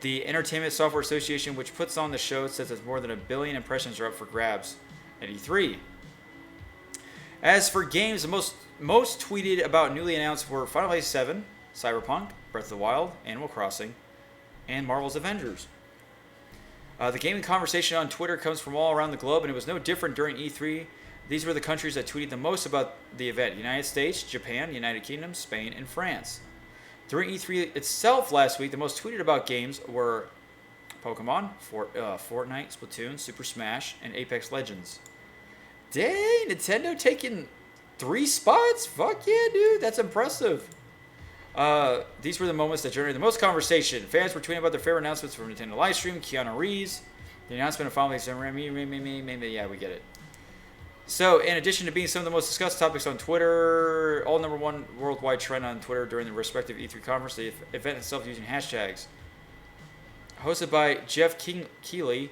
the Entertainment Software Association, which puts on the show, says that more than 1 billion impressions are up for grabs at E3. As for games, the most tweeted about newly announced were Final Fantasy VII, Cyberpunk, Breath of the Wild, Animal Crossing, and Marvel's Avengers. The gaming conversation on Twitter comes from all around the globe, and it was no different during E3. These were the countries that tweeted the most about the event: United States, Japan, United Kingdom, Spain, and France. During E3 itself last week, the most tweeted about games were Pokemon, Fortnite, Splatoon, Super Smash, and Apex Legends. Dang, Nintendo taking 3 spots? Fuck yeah, dude, that's impressive. These were the moments that generated the most conversation. Fans were tweeting about their favorite announcements from Nintendo Livestream, Keanu Reeves, the announcement of Final Fantasy VII, yeah, we get it. So, in addition to being some of the most discussed topics on Twitter, all #1 worldwide trend on Twitter during the respective E3 conference, the event itself using hashtags. Hosted by Jeff Keighley,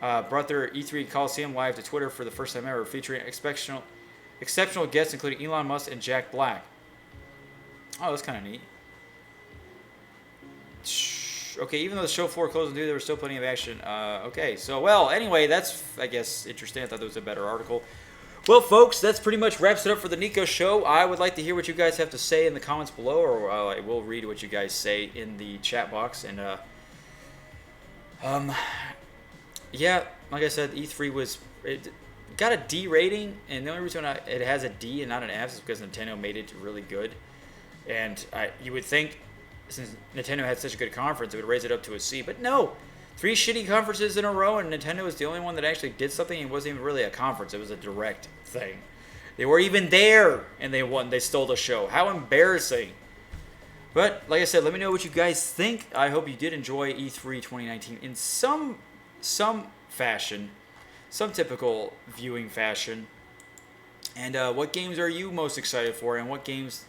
brought their E3 Coliseum live to Twitter for the first time ever, featuring exceptional guests including Elon Musk and Jack Black. Oh, that's kind of neat. Okay, even though the show floor closed due, there was still plenty of action. Okay, so, well, anyway, that's, I guess, interesting. I thought that was a better article. Well, folks, that's pretty much wraps it up for the Nico Show. I would like to hear what you guys have to say in the comments below, or I will read what you guys say in the chat box. And, yeah, like I said, E3 it got a D rating, and the only reason it has a D and not an F is because Nintendo made it really good. And you would think, since Nintendo had such a good conference, it would raise it up to a C. But no, 3 shitty conferences in a row, and Nintendo was the only one that actually did something. It wasn't even really a conference. It was a direct thing. They were even there, and they won. They stole the show. How embarrassing. But, like I said, let me know what you guys think. I hope you did enjoy E3 2019 in some fashion, some typical viewing fashion. And what games are you most excited for, and what games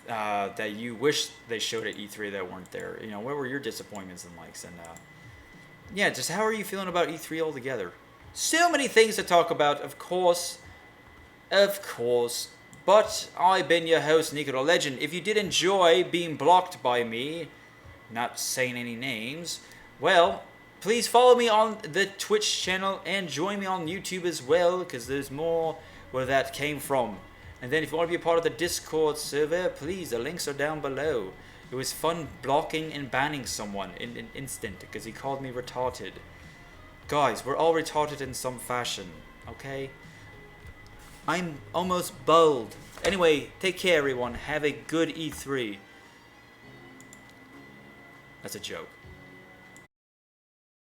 that you wish they showed at E3 that weren't there? You know, what were your disappointments and likes? And yeah, just how are you feeling about E3 altogether? So many things to talk about, of course. But I've been your host, NikoTheLegend. If you did enjoy being blocked by me, not saying any names, well, please follow me on the Twitch channel and join me on YouTube as well, because there's more where that came from. And then if you want to be a part of the Discord server, please, the links are down below. It was fun blocking and banning someone in an instant because he called me retarded. Guys, we're all retarded in some fashion, okay? I'm almost bold. Anyway, take care, everyone. Have a good E3. That's a joke.